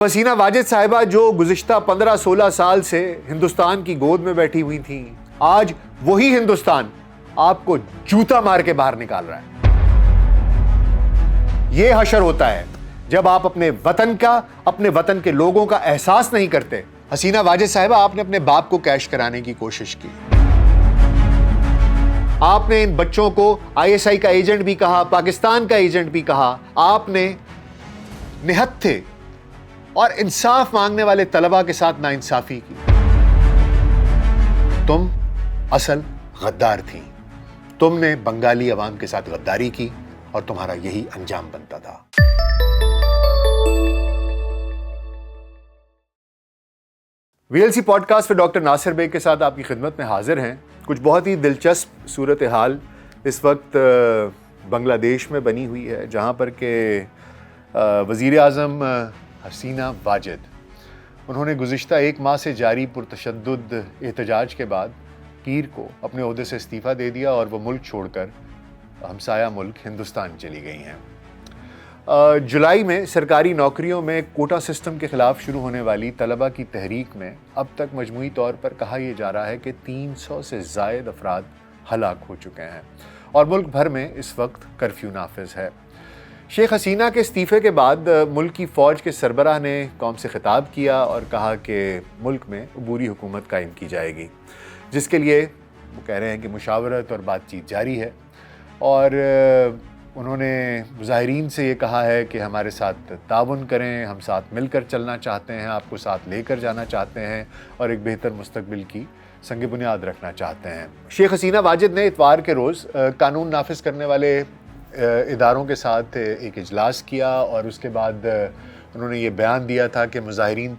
حسینہ واجد صاحبہ جو گزشتہ 15-16 سال سے ہندوستان کی گود میں بیٹھی ہوئی تھیں، آج وہی ہندوستان آپ کو جوتا مار کے باہر نکال رہا ہے۔ یہ حشر ہوتا ہے جب آپ اپنے وطن کا، اپنے وطن کے لوگوں کا احساس نہیں کرتے۔ حسینہ واجد صاحبہ، آپ نے اپنے باپ کو کیش کرانے کی کوشش کی، آپ نے ان بچوں کو ISI کا ایجنٹ بھی کہا، پاکستان کا ایجنٹ بھی کہا، آپ نے نہتھے اور انصاف مانگنے والے طلباء کے ساتھ ناانصافی کی۔ تم اصل غدار تھی، تم نے بنگالی عوام کے ساتھ غداری کی اور تمہارا یہی انجام بنتا تھا۔ VLC پوڈ کاسٹ پہ ڈاکٹر ناصر بیگ کے ساتھ آپ کی خدمت میں حاضر ہیں۔ کچھ بہت ہی دلچسپ صورتحال اس وقت بنگلہ دیش میں بنی ہوئی ہے، جہاں پر کہ وزیر اعظم حسینہ واجد، انہوں نے گزشتہ 1 ماہ سے جاری پرتشدد احتجاج کے بعد پیر کو اپنے عہدے سے استعفیٰ دے دیا اور وہ ملک چھوڑ کر ہمسایہ ملک ہندوستان چلی گئی ہیں۔ جولائی میں سرکاری نوکریوں میں کوٹا سسٹم کے خلاف شروع ہونے والی طلباء کی تحریک میں اب تک مجموعی طور پر کہا یہ جا رہا ہے کہ 300 سے زائد افراد ہلاک ہو چکے ہیں اور ملک بھر میں اس وقت کرفیو نافذ ہے۔ شیخ حسینہ کے استعفے کے بعد ملک کی فوج کے سربراہ نے قوم سے خطاب کیا اور کہا کہ ملک میں عبوری حکومت قائم کی جائے گی، جس کے لیے وہ کہہ رہے ہیں کہ مشاورت اور بات چیت جاری ہے، اور انہوں نے مظاہرین سے یہ کہا ہے کہ ہمارے ساتھ تعاون کریں، ہم ساتھ مل کر چلنا چاہتے ہیں، آپ کو ساتھ لے کر جانا چاہتے ہیں اور ایک بہتر مستقبل کی سنگ بنیاد رکھنا چاہتے ہیں۔ شیخ حسینہ واجد نے اتوار کے روز قانون نافذ کرنے والے اداروں کے ساتھ ایک اجلاس کیا اور اس کے بعد انہوں نے یہ بیان دیا تھا کہ مظاہرین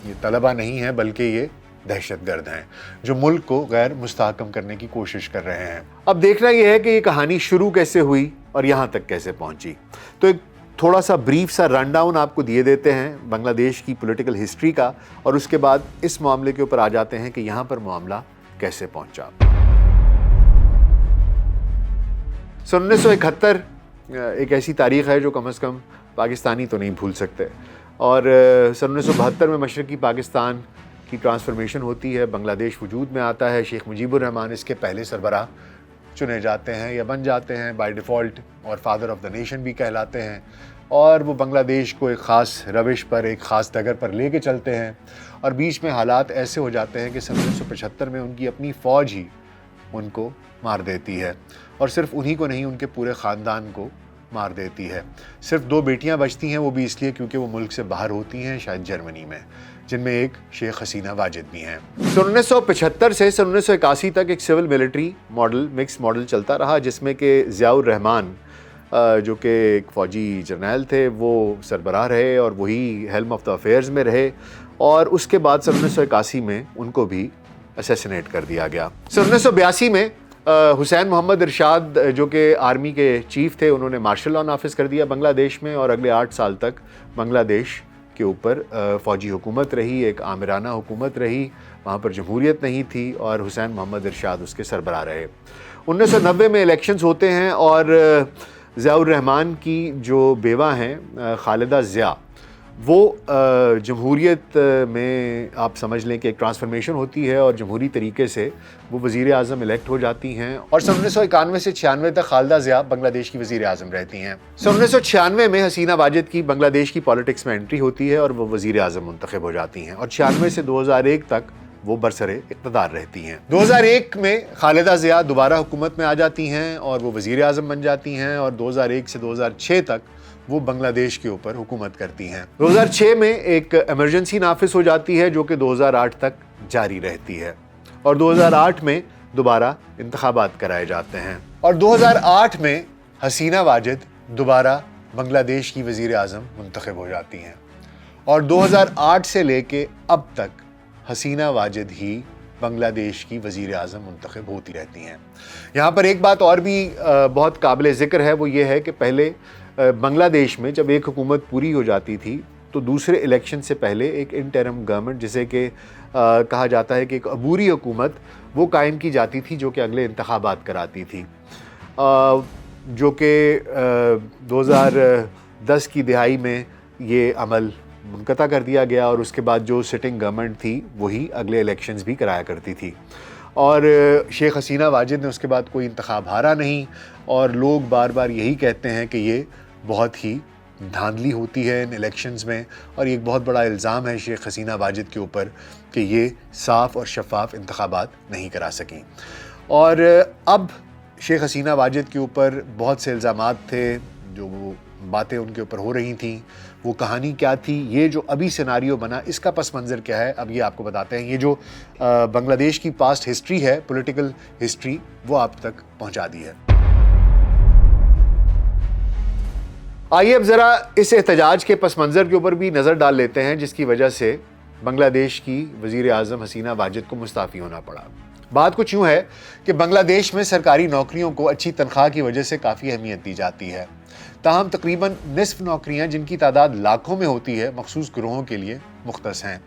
یہ طلباء نہیں ہیں بلکہ یہ دہشت گرد ہیں جو ملک کو غیر مستحکم کرنے کی کوشش کر رہے ہیں۔ اب دیکھنا یہ ہے کہ یہ کہانی شروع کیسے ہوئی اور یہاں تک کیسے پہنچی۔ تو ایک تھوڑا سا بریف سا رن ڈاؤن آپ کو دیے دیتے ہیں بنگلہ دیش کی پولیٹیکل ہسٹری کا، اور اس کے بعد اس معاملے کے اوپر آ جاتے ہیں کہ یہاں پر معاملہ کیسے پہنچا۔ 1971 ایک ایسی تاریخ ہے جو کم از کم پاکستانی تو نہیں بھول سکتے، اور 1972 میں مشرقی پاکستان کی ٹرانسفارمیشن ہوتی ہے، بنگلہ دیش وجود میں آتا ہے، شیخ مجیب الرحمان اس کے پہلے سربراہ چنے جاتے ہیں یا بن جاتے ہیں بائی ڈیفالٹ، اور فادر آف دا نیشن بھی کہلاتے ہیں، اور وہ بنگلہ دیش کو ایک خاص روش پر، ایک خاص ڈگر پر لے کے چلتے ہیں، اور بیچ میں حالات ایسے ہو جاتے ہیں کہ 1975 میں ان کی اپنی فوج ہی ان کو مار دیتی ہے، اور صرف انہی کو نہیں، ان کے پورے خاندان کو مار دیتی ہے۔ صرف 2 بیٹیاں بچتی ہیں، وہ بھی اس لیے کیونکہ وہ ملک سے باہر ہوتی ہیں، شاید جرمنی میں، جن میں ایک شیخ حسینہ واجد بھی ہیں۔ 1975 سے 1981 تک ایک civil military model, mix model چلتا رہا، جس میں کہ ضیاء الرحمان جو کہ ایک فوجی جرنیل تھے، وہ سربراہ رہے اور وہی ہیلم آف دا افیئرز میں رہے، اور اس کے بعد 1981 میں ان کو بھی اسیسینیٹ کر دیا گیا۔ 1982 میں حسین محمد ارشاد جو کہ آرمی کے چیف تھے، انہوں نے مارشل لاء نافذ کر دیا بنگلہ دیش میں، اور اگلے 8 سال تک بنگلہ دیش کے اوپر فوجی حکومت رہی، ایک آمرانہ حکومت رہی، وہاں پر جمہوریت نہیں تھی، اور حسین محمد ارشاد اس کے سربراہ رہے۔ 1990 میں الیکشنز ہوتے ہیں، اور ضیاء الرحمان کی جو بیوہ ہیں خالدہ ضیاء، وہ جمہوریت میں آپ سمجھ لیں کہ ایک ٹرانسفارمیشن ہوتی ہے، اور جمہوری طریقے سے وہ وزیر اعظم الیکٹ ہو جاتی ہیں، اور 1991 سے 96 تک خالدہ ضیاء بنگلہ دیش کی وزیر اعظم رہتی ہیں۔ 1996 میں حسینہ واجد کی بنگلہ دیش کی پالیٹکس میں انٹری ہوتی ہے اور وہ وزیر اعظم منتخب ہو جاتی ہیں، اور 96 سے 2001 تک وہ برسر اقتدار رہتی ہیں۔ 2001 میں خالدہ ضیاء دوبارہ حکومت میں آ جاتی ہیں اور وہ وزیر اعظم بن جاتی ہیں، اور 2001 سے 2006 تک وہ بنگلہ دیش کے اوپر حکومت کرتی ہیں۔ 2006 میں ایک ایمرجنسی نافذ ہو جاتی ہے جو کہ 2008 تک جاری رہتی ہے، اور 2008 میں دوبارہ انتخابات کرائے جاتے ہیں، اور 2008 میں حسینہ واجد دوبارہ بنگلہ دیش کی وزیر اعظم منتخب ہو جاتی ہیں، اور 2008 سے لے کے اب تک حسینہ واجد ہی بنگلہ دیش کی وزیر اعظم منتخب ہوتی رہتی ہیں۔ یہاں پر ایک بات اور بھی بہت قابل ذکر ہے، وہ یہ ہے کہ پہلے بنگلہ دیش میں جب ایک حکومت پوری ہو جاتی تھی تو دوسرے الیکشن سے پہلے ایک انٹرم گورنمنٹ، جسے کہ کہا جاتا ہے کہ ایک عبوری حکومت، وہ قائم کی جاتی تھی جو کہ اگلے انتخابات کراتی تھی، جو کہ 2010 کی دہائی میں یہ عمل منقطع کر دیا گیا اور اس کے بعد جو سٹنگ گورنمنٹ تھی وہی اگلے الیکشنز بھی کرایا کرتی تھی، اور شیخ حسینہ واجد نے اس کے بعد کوئی انتخاب ہارا نہیں، اور لوگ بار بار یہی کہتے ہیں کہ یہ بہت ہی دھاندلی ہوتی ہے ان الیکشنز میں، اور یہ ایک بہت بڑا الزام ہے شیخ حسینہ واجد کے اوپر کہ یہ صاف اور شفاف انتخابات نہیں کرا سکیں۔ اور اب شیخ حسینہ واجد کے اوپر بہت سے الزامات تھے، جو وہ باتیں ان کے اوپر ہو رہی تھیں، وہ کہانی کیا تھی، یہ جو ابھی سیناریو بنا اس کا پس منظر کیا ہے، اب یہ آپ کو بتاتے ہیں۔ یہ جو بنگلہ دیش کی پاسٹ ہسٹری ہے، پولیٹیکل ہسٹری، وہ آپ تک پہنچا دی ہے۔ آئیے اب ذرا اس احتجاج کے پس منظر کے اوپر بھی نظر ڈال لیتے ہیں، جس کی وجہ سے بنگلہ دیش کی وزیر اعظم حسینہ واجد کو مستعفی ہونا پڑا۔ بات کچھ یوں ہے کہ بنگلہ دیش میں سرکاری نوکریوں کو اچھی تنخواہ کی وجہ سے کافی اہمیت دی جاتی ہے، تاہم تقریباً نصف نوکریاں جن کی تعداد لاکھوں میں ہوتی ہے مخصوص گروہوں کے لیے مختص ہیں۔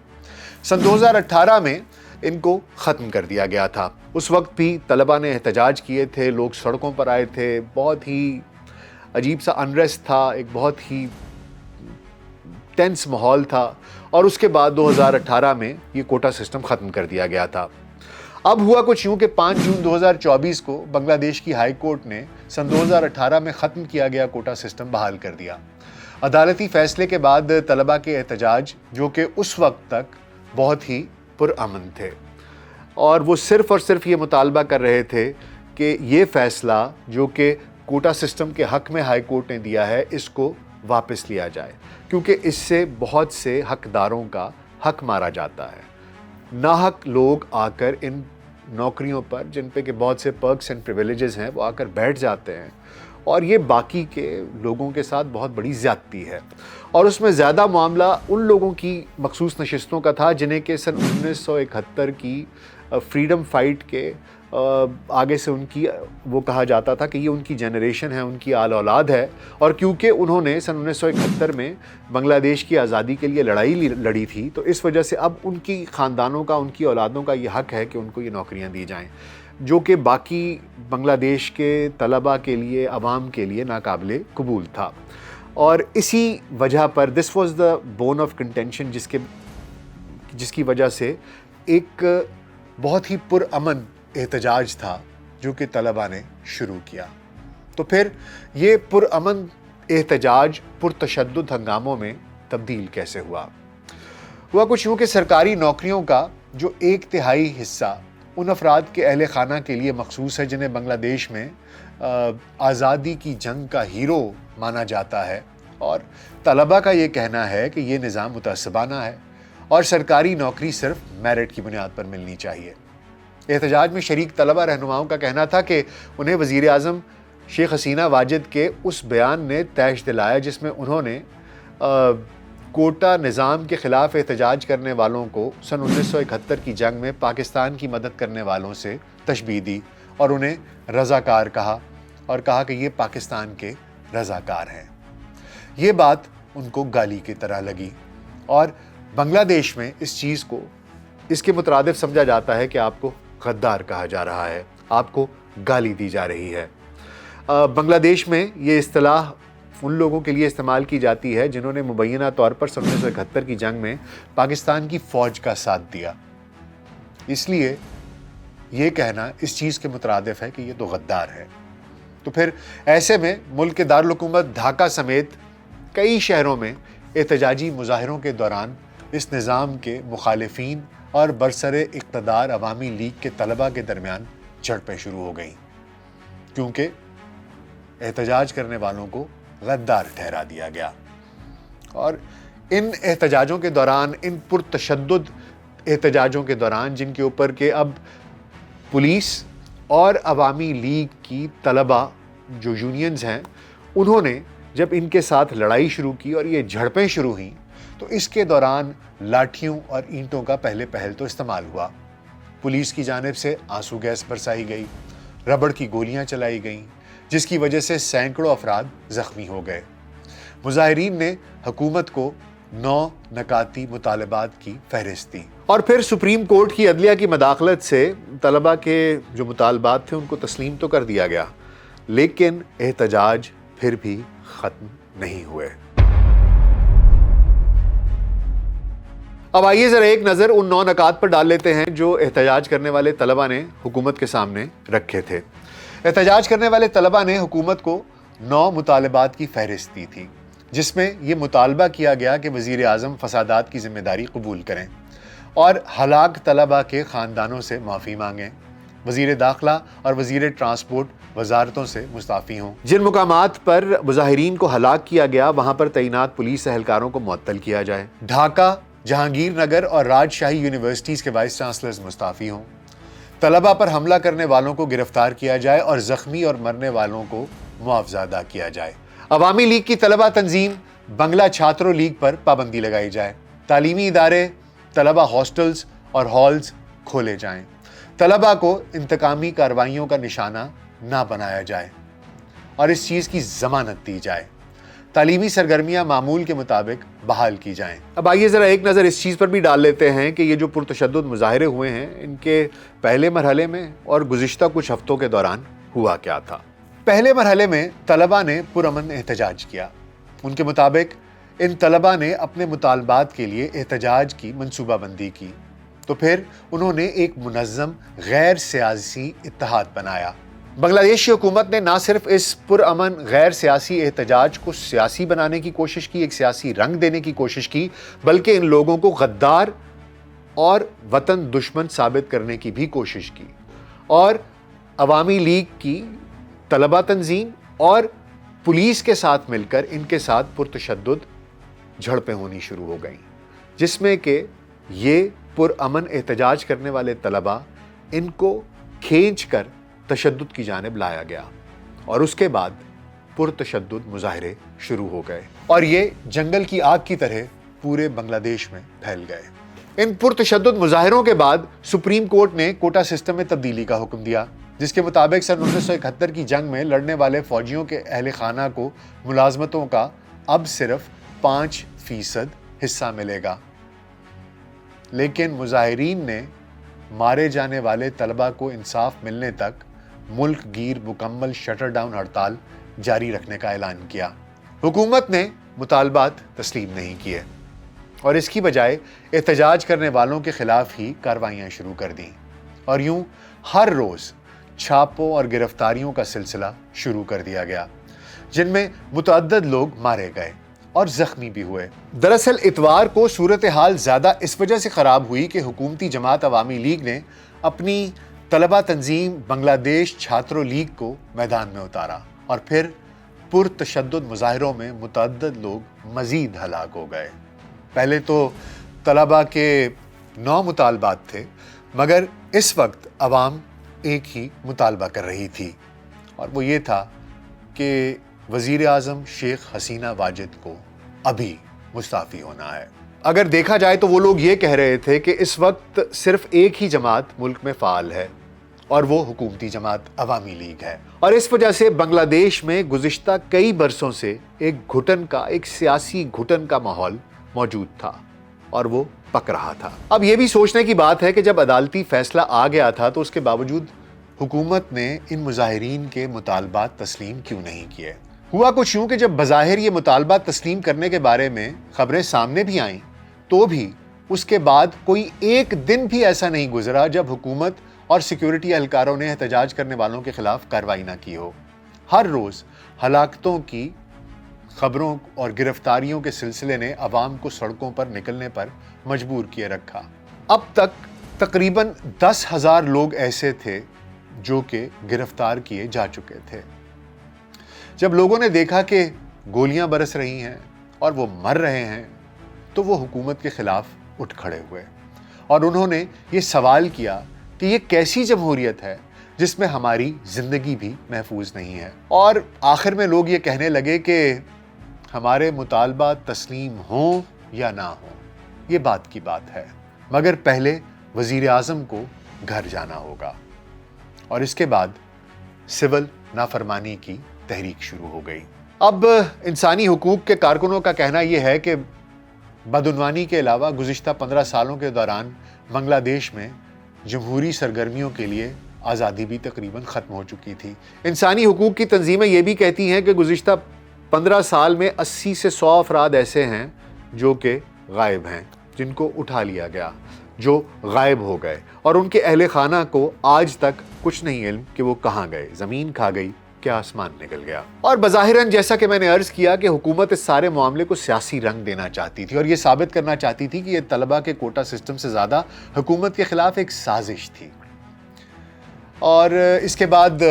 سن 2018 میں ان کو ختم کر دیا گیا تھا۔ اس وقت بھی طلباء نے احتجاج کیے تھے، لوگ سڑکوں پر آئے تھے، بہت ہی عجیب سا انریسٹ تھا، ایک بہت ہی ٹینس ماحول تھا، اور اس کے بعد 2018 میں یہ کوٹا سسٹم ختم کر دیا گیا تھا۔ اب ہوا کچھ یوں کہ 5 جون 2024 کو بنگلہ دیش کی ہائی کورٹ نے سن 2018 میں ختم کیا گیا کوٹا سسٹم بحال کر دیا۔ عدالتی فیصلے کے بعد طلباء کے احتجاج، جو کہ اس وقت تک بہت ہی پرامن تھے، اور وہ صرف اور صرف یہ مطالبہ کر رہے تھے کہ یہ فیصلہ جو کہ کوٹا سسٹم کے حق میں ہائی کورٹ نے دیا ہے، اس کو واپس لیا جائے، کیونکہ اس سے بہت سے حقداروں کا حق مارا جاتا ہے۔ ناحق لوگ آ کر ان نوکریوں پر، جن پہ کہ بہت سے پرکس اینڈ پریویلیجز ہیں، وہ آ کر بیٹھ جاتے ہیں، اور یہ باقی کے لوگوں کے ساتھ بہت بڑی زیادتی ہے۔ اور اس میں زیادہ معاملہ ان لوگوں کی مخصوص نشستوں کا تھا جنہیں کہ سن 1971 کی فریڈم فائٹ کے آگے سے ان کی وہ کہا جاتا تھا کہ یہ ان کی جنریشن ہے، ان کی آل اولاد ہے، اور کیونکہ انہوں نے سن 1971 میں بنگلہ دیش کی آزادی کے لیے لڑائی لڑی تھی، تو اس وجہ سے اب ان کی خاندانوں کا، ان کی اولادوں کا یہ حق ہے کہ ان کو یہ نوکریاں دی جائیں، جو کہ باقی بنگلہ دیش کے طلباء کے لیے، عوام کے لیے ناقابل قبول تھا۔ اور اسی وجہ پر this was the bone of contention, جس کی وجہ سے ایک بہت ہی پرامن احتجاج تھا جو کہ طلباء نے شروع کیا۔ تو پھر یہ پرامن احتجاج پرتشدد ہنگاموں میں تبدیل کیسے ہوا؟ ہوا کچھ یوں کہ سرکاری نوکریوں کا جو 1/3 حصہ ان افراد کے اہل خانہ کے لیے مخصوص ہے جنہیں بنگلہ دیش میں آزادی کی جنگ کا ہیرو مانا جاتا ہے، اور طلباء کا یہ کہنا ہے کہ یہ نظام متعصبانہ ہے اور سرکاری نوکری صرف میرٹ کی بنیاد پر ملنی چاہیے۔ احتجاج میں شریک طلباء رہنماؤں کا کہنا تھا کہ انہیں وزیر اعظم شیخ حسینہ واجد کے اس بیان نے طیش دلایا جس میں انہوں نے کوٹا نظام کے خلاف احتجاج کرنے والوں کو سن 1971 کی جنگ میں پاکستان کی مدد کرنے والوں سے تشبیہ دی، اور انہیں رضاکار کہا، اور کہا کہ یہ پاکستان کے رضاکار ہیں۔ یہ بات ان کو گالی کی طرح لگی، اور بنگلہ دیش میں اس چیز کو اس کے مترادف سمجھا جاتا ہے کہ آپ کو غدار کہا جا رہا ہے، آپ کو گالی دی جا رہی ہے۔ بنگلہ دیش میں یہ اصطلاح ان لوگوں کے لیے استعمال کی جاتی ہے جنہوں نے مبینہ طور پر سن 1971 کی جنگ میں پاکستان کی فوج کا ساتھ دیا، اس لیے یہ کہنا اس چیز کے مترادف ہے کہ یہ تو غدار ہے۔ تو پھر ایسے میں ملک کے دارالحکومت ڈھاکہ سمیت کئی شہروں میں احتجاجی مظاہروں کے دوران اس نظام کے مخالفین اور برسر اقتدار عوامی لیگ کے طلباء کے درمیان جھڑپیں شروع ہو گئیں، کیونکہ احتجاج کرنے والوں کو غدار ٹھہرا دیا گیا۔ اور ان احتجاجوں کے دوران، ان پرتشدد احتجاجوں کے دوران، جن کے اوپر کہ اب پولیس اور عوامی لیگ کی طلباء جو یونینز ہیں، انہوں نے جب ان کے ساتھ لڑائی شروع کی اور یہ جھڑپیں شروع ہوئیں، تو اس کے دوران لاٹھیوں اور اینٹوں کا پہل تو استعمال ہوا۔ پولیس کی جانب سے آنسو گیس برسائی گئی، ربڑ کی گولیاں چلائی گئیں، جس کی وجہ سے سینکڑوں افراد زخمی ہو گئے۔ مظاہرین نے حکومت کو 9 نکاتی مطالبات کی فہرست دی، اور پھر سپریم کورٹ کی عدلیہ کی مداخلت سے طلباء کے جو مطالبات تھے ان کو تسلیم تو کر دیا گیا، لیکن احتجاج پھر بھی ختم نہیں ہوئے۔ اب آئیے ذرا ایک نظر ان 9 نکات پر ڈال لیتے ہیں جو احتجاج کرنے والے طلبہ نے حکومت کے سامنے رکھے تھے۔ احتجاج کرنے والے طلبہ نے حکومت کو 9 مطالبات کی فہرست دی تھی، جس میں یہ مطالبہ کیا گیا کہ وزیر اعظم فسادات کی ذمہ داری قبول کریں اور ہلاک طلبہ کے خاندانوں سے معافی مانگیں، وزیر داخلہ اور وزیر ٹرانسپورٹ وزارتوں سے مستعفی ہوں، جن مقامات پر مظاہرین کو ہلاک کیا گیا وہاں پر تعینات پولیس اہلکاروں کو معطل کیا جائے، ڈھاکہ، جہانگیر نگر اور راج شاہی یونیورسٹیز کے وائس چانسلرز مستعفی ہوں، طلبہ پر حملہ کرنے والوں کو گرفتار کیا جائے اور زخمی اور مرنے والوں کو معاوضہ ادا کیا جائے، عوامی لیگ کی طلبہ تنظیم بنگلہ چھاترو لیگ پر پابندی لگائی جائے، تعلیمی ادارے، طلبہ ہاسٹلز اور ہالز کھولے جائیں، طلبہ کو انتقامی کارروائیوں کا نشانہ نہ بنایا جائے اور اس چیز کی ضمانت دی جائے، تعلیمی سرگرمیاں معمول کے مطابق بحال کی جائیں۔ اب آئیے ذرا ایک نظر اس چیز پر بھی ڈال لیتے ہیں کہ یہ جو پرتشدد مظاہرے ہوئے ہیں ان کے پہلے مرحلے میں اور گزشتہ کچھ ہفتوں کے دوران ہوا کیا تھا۔ پہلے مرحلے میں طلبہ نے پرامن احتجاج کیا۔ ان کے مطابق ان طلبہ نے اپنے مطالبات کے لیے احتجاج کی منصوبہ بندی کی، تو پھر انہوں نے ایک منظم غیر سیاسی اتحاد بنایا۔ بنگلہ دیش کی حکومت نے نہ صرف اس پرامن غیر سیاسی احتجاج کو سیاسی بنانے کی کوشش کی، ایک سیاسی رنگ دینے کی کوشش کی، بلکہ ان لوگوں کو غدار اور وطن دشمن ثابت کرنے کی بھی کوشش کی، اور عوامی لیگ کی طلبہ تنظیم اور پولیس کے ساتھ مل کر ان کے ساتھ پرتشدد جھڑپیں ہونی شروع ہو گئیں، جس میں کہ یہ پرامن احتجاج کرنے والے طلبہ ان کو کھینچ کر تشدد کی جانب لایا گیا، اور اس کے بعد پرتشدد مظاہرے شروع ہو گئے اور یہ جنگل کی آگ کی طرح پورے بنگلہ دیش میں پھیل گئے۔ ان پرتشدد مظاہروں کے بعد سپریم کورٹ نے کوٹا سسٹم میں تبدیلی کا حکم دیا، جس کے مطابق سن 1971 کی جنگ میں لڑنے والے فوجیوں کے اہل خانہ کو ملازمتوں کا اب صرف 5% حصہ ملے گا، لیکن مظاہرین نے مارے جانے والے طلبہ کو انصاف ملنے تک ملک گیر مکمل شٹر ڈاؤن ہڑتال جاری رکھنے کا اعلان کیا۔ حکومت نے مطالبات تسلیم نہیں کیے اور اس کی بجائے احتجاج کرنے والوں کے خلاف ہی کارروائیاں شروع کر دیں، اور یوں ہر روز چھاپوں اور گرفتاریوں کا سلسلہ شروع کر دیا گیا، جن میں متعدد لوگ مارے گئے اور زخمی بھی ہوئے۔ دراصل اتوار کو صورتحال زیادہ اس وجہ سے خراب ہوئی کہ حکومتی جماعت عوامی لیگ نے اپنی طلبہ تنظیم بنگلہ دیش چھاترو لیگ کو میدان میں اتارا، اور پھر پرتشدد مظاہروں میں متعدد لوگ مزید ہلاک ہو گئے۔ پہلے تو طلبہ کے 9 مطالبات تھے، مگر اس وقت عوام ایک ہی مطالبہ کر رہی تھی، اور وہ یہ تھا کہ وزیر اعظم شیخ حسینہ واجد کو ابھی مستعفی ہونا ہے۔ اگر دیکھا جائے تو وہ لوگ یہ کہہ رہے تھے کہ اس وقت صرف ایک ہی جماعت ملک میں فعال ہے، اور وہ حکومتی جماعت عوامی لیگ ہے، اور اس وجہ سے بنگلہ دیش میں گزشتہ کئی برسوں سے ایک سیاسی گھٹن کا ماحول موجود تھا، اور وہ پک رہا تھا۔ اب یہ بھی سوچنے کی بات ہے کہ جب عدالتی فیصلہ آ گیا تھا تو اس کے باوجود حکومت نے ان مظاہرین کے مطالبات تسلیم کیوں نہیں کیے۔ ہوا کچھ یوں کہ جب بظاہر یہ مطالبات تسلیم کرنے کے بارے میں خبریں سامنے بھی آئیں، تو بھی اس کے بعد کوئی ایک دن بھی ایسا نہیں گزرا جب حکومت اور سیکیورٹی اہلکاروں نے احتجاج کرنے والوں کے خلاف کارروائی نہ کی ہو۔ ہر روز ہلاکتوں کی خبروں اور گرفتاریوں کے سلسلے نے عوام کو سڑکوں پر نکلنے پر مجبور کیے رکھا۔ اب تک تقریباً 10,000 لوگ ایسے تھے جو کہ گرفتار کیے جا چکے تھے۔ جب لوگوں نے دیکھا کہ گولیاں برس رہی ہیں اور وہ مر رہے ہیں تو وہ حکومت کے خلاف اٹھ کھڑے ہوئے، اور انہوں نے یہ سوال کیا کہ یہ کیسی جمہوریت ہے جس میں ہماری زندگی بھی محفوظ نہیں ہے۔ اور آخر میں لوگ یہ کہنے لگے کہ ہمارے مطالبات تسلیم ہوں یا نہ ہوں، یہ بات کی بات ہے، مگر پہلے وزیر اعظم کو گھر جانا ہوگا۔ اور اس کے بعد سول نافرمانی کی تحریک شروع ہو گئی۔ اب انسانی حقوق کے کارکنوں کا کہنا یہ ہے کہ بدعنوانی کے علاوہ گزشتہ 15 سالوں کے دوران بنگلہ دیش میں جمہوری سرگرمیوں کے لیے آزادی بھی تقریباً ختم ہو چکی تھی۔ انسانی حقوق کی تنظیمیں یہ بھی کہتی ہیں کہ گزشتہ 15 سال میں 80 سے 100 افراد ایسے ہیں جو کہ غائب ہیں۔ جن کو اٹھا لیا گیا، جو غائب ہو گئے، اور ان کے اہل خانہ کو آج تک کچھ نہیں علم کہ وہ کہاں گئے، زمین کھا گئی کہ آسمان نکل گیا۔ اور بظاہراً جیسا کہ میں نے عرض کیا کہ حکومت اس سارے معاملے کو سیاسی رنگ دینا چاہتی تھی، اور یہ ثابت کرنا چاہتی تھی کہ یہ طلبہ کے کوٹا سسٹم سے زیادہ حکومت کے خلاف ایک سازش تھی۔ اور اس کے بعد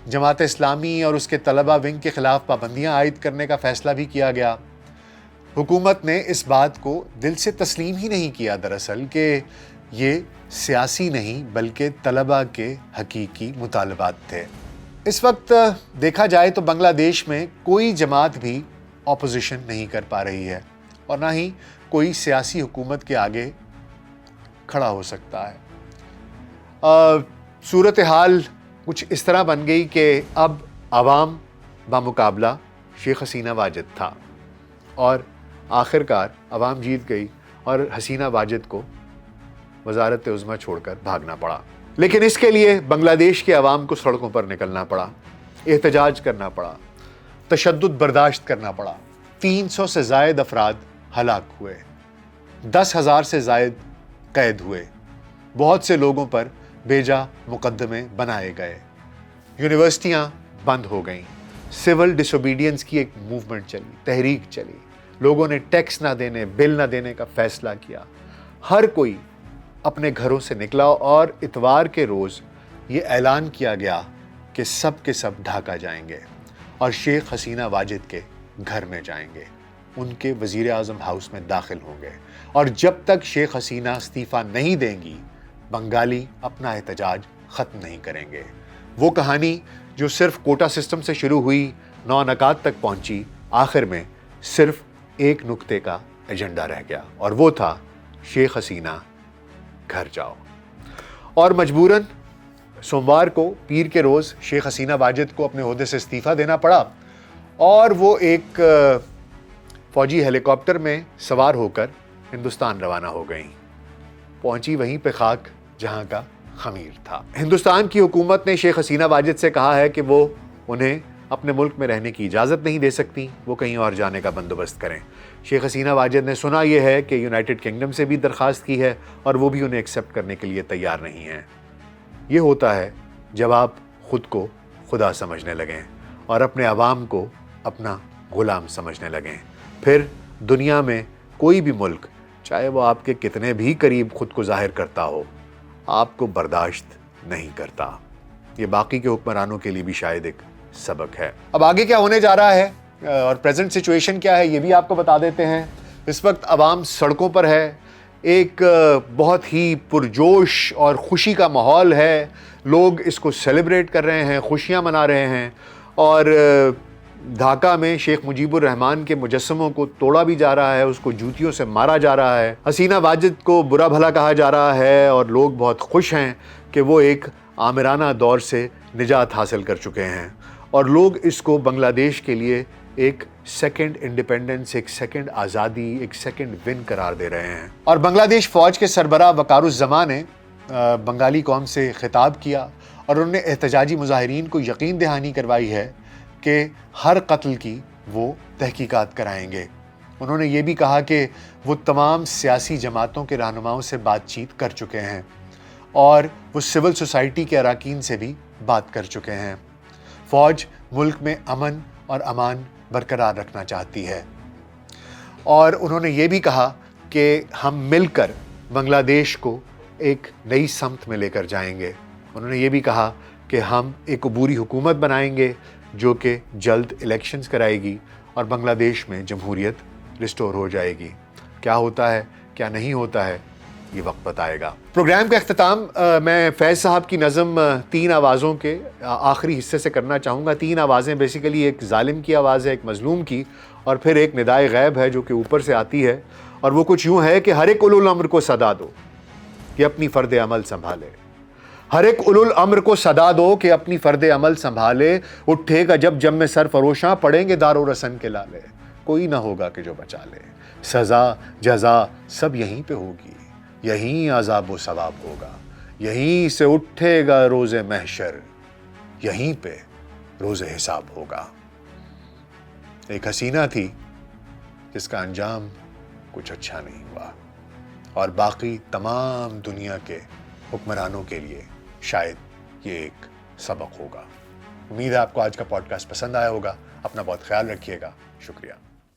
جماعت اسلامی اور اس کے طلبہ ونگ کے خلاف پابندیاں عائد کرنے کا فیصلہ بھی کیا گیا۔ حکومت نے اس بات کو دل سے تسلیم ہی نہیں کیا دراصل کہ یہ سیاسی نہیں بلکہ طلبہ کے حقیقی مطالبات تھے۔ اس وقت دیکھا جائے تو بنگلہ دیش میں کوئی جماعت بھی اپوزیشن نہیں کر پا رہی ہے، اور نہ ہی کوئی سیاسی حکومت کے آگے کھڑا ہو سکتا ہے۔ صورتحال کچھ اس طرح بن گئی کہ اب عوام بمقابلہ شیخ حسینہ واجد تھا، اور آخر کار عوام جیت گئی اور حسینہ واجد کو وزارت عظمیٰ چھوڑ کر بھاگنا پڑا۔ لیکن اس کے لیے بنگلہ دیش کے عوام کو سڑکوں پر نکلنا پڑا، احتجاج کرنا پڑا، تشدد برداشت کرنا پڑا۔ 300 سے زائد افراد ہلاک ہوئے، 10,000 سے زائد قید ہوئے، بہت سے لوگوں پر بیجا مقدمے بنائے گئے، یونیورسٹیاں بند ہو گئیں، سول ڈس اوبیڈینس کی ایک موومنٹ چلی، تحریک چلی، لوگوں نے ٹیکس نہ دینے، بل نہ دینے کا فیصلہ کیا، ہر کوئی اپنے گھروں سے نکلا، اور اتوار کے روز یہ اعلان کیا گیا کہ سب کے سب ڈھاکہ جائیں گے اور شیخ حسینہ واجد کے گھر میں جائیں گے، ان کے وزیر اعظم ہاؤس میں داخل ہوں گے، اور جب تک شیخ حسینہ استعفیٰ نہیں دیں گی بنگالی اپنا احتجاج ختم نہیں کریں گے۔ وہ کہانی جو صرف کوٹا سسٹم سے شروع ہوئی، 9 نکات تک پہنچی، آخر میں صرف ایک نکتے کا ایجنڈا رہ گیا، اور وہ تھا شیخ حسینہ گھر جاؤ۔ اور مجبوراً سوموار کو، پیر کے روز، شیخ حسینہ واجد کو اپنے عہدے سے استعفیٰ دینا پڑا، اور وہ ایک فوجی ہیلی کاپٹر میں سوار ہو کر ہندوستان روانہ ہو گئیں، پہنچی وہیں پہ خاک جہاں کا خمیر تھا۔ ہندوستان کی حکومت نے شیخ حسینہ واجد سے کہا ہے کہ وہ انہیں اپنے ملک میں رہنے کی اجازت نہیں دے سکتی، وہ کہیں اور جانے کا بندوبست کریں۔ شیخ حسینہ واجد نے سنا یہ ہے کہ یونائٹڈ کنگڈم سے بھی درخواست کی ہے، اور وہ بھی انہیں ایکسیپٹ کرنے کے لیے تیار نہیں ہیں۔ یہ ہوتا ہے جب آپ خود کو خدا سمجھنے لگیں اور اپنے عوام کو اپنا غلام سمجھنے لگیں، پھر دنیا میں کوئی بھی ملک، چاہے وہ آپ کے کتنے بھی قریب خود کو ظاہر کرتا ہو، آپ کو برداشت نہیں کرتا۔ یہ باقی کے حکمرانوں کے لیے بھی شاید ایک سبق ہے۔ اب آگے کیا ہونے جا رہا ہے اور پریزنٹ سچویشن کیا ہے، یہ بھی آپ کو بتا دیتے ہیں۔ اس وقت عوام سڑکوں پر ہے، ایک بہت ہی پرجوش اور خوشی کا ماحول ہے، لوگ اس کو سیلیبریٹ کر رہے ہیں، خوشیاں منا رہے ہیں، اور ڈھاکہ میں شیخ مجیب الرحمان کے مجسموں کو توڑا بھی جا رہا ہے، اس کو جوتیوں سے مارا جا رہا ہے، حسینہ واجد کو برا بھلا کہا جا رہا ہے، اور لوگ بہت خوش ہیں کہ وہ ایک آمرانہ دور سے نجات حاصل کر چکے ہیں، اور لوگ اس کو بنگلہ دیش کے لیے ایک سیکنڈ انڈیپینڈنس، ایک سیکنڈ آزادی، ایک سیکنڈ ون قرار دے رہے ہیں۔ اور بنگلہ دیش فوج کے سربراہ وقار الزماں نے بنگالی قوم سے خطاب کیا، اور انہوں نے احتجاجی مظاہرین کو یقین دہانی کروائی ہے کہ ہر قتل کی وہ تحقیقات کرائیں گے۔ انہوں نے یہ بھی کہا کہ وہ تمام سیاسی جماعتوں کے رہنماؤں سے بات چیت کر چکے ہیں، اور وہ سول سوسائٹی کے اراکین سے بھی بات کر چکے ہیں۔ فوج ملک میں امن اور امان برقرار رکھنا چاہتی ہے، اور انہوں نے یہ بھی کہا کہ ہم مل کر بنگلہ دیش کو ایک نئی سمت میں لے کر جائیں گے۔ انہوں نے یہ بھی کہا کہ ہم ایک عبوری حکومت بنائیں گے جو کہ جلد الیکشنز کرائے گی، اور بنگلہ دیش میں جمہوریت ریسٹور ہو جائے گی۔ کیا ہوتا ہے، کیا نہیں ہوتا ہے، یہ وقت بتائے گا۔ پروگرام کا اختتام میں فیض صاحب کی نظم 3 آوازوں کے آخری حصے سے کرنا چاہوں گا۔ 3 آوازیں بیسیکلی، ایک ظالم کی آواز ہے، ایک مظلوم کی، اور پھر ایک ندائے غیب ہے جو کہ اوپر سے آتی ہے، اور وہ کچھ یوں ہے کہ ہر ایک اولو الامر کو صدا دو کہ اپنی فرد عمل سنبھالے، ہر ایک اولو الامر کو صدا دو کہ اپنی فرد عمل سنبھالے، اٹھے گا جب جم میں سر فروشاں، پڑیں گے دار و رسن کے لالے، کوئی نہ ہوگا کہ جو بچا لے، سزا جزا سب یہیں پہ ہوگی، یہیں عذاب و ثواب ہوگا، یہیں سے اٹھے گا روز محشر، یہیں پہ روز حساب ہوگا۔ ایک حسینہ تھی جس کا انجام کچھ اچھا نہیں ہوا۔ اور باقی تمام دنیا کے حکمرانوں کے لیے شاید یہ ایک سبق ہوگا۔ امید ہے آپ کو آج کا پوڈ کاسٹ پسند آیا ہوگا۔ اپنا بہت خیال رکھیے گا۔ شکریہ۔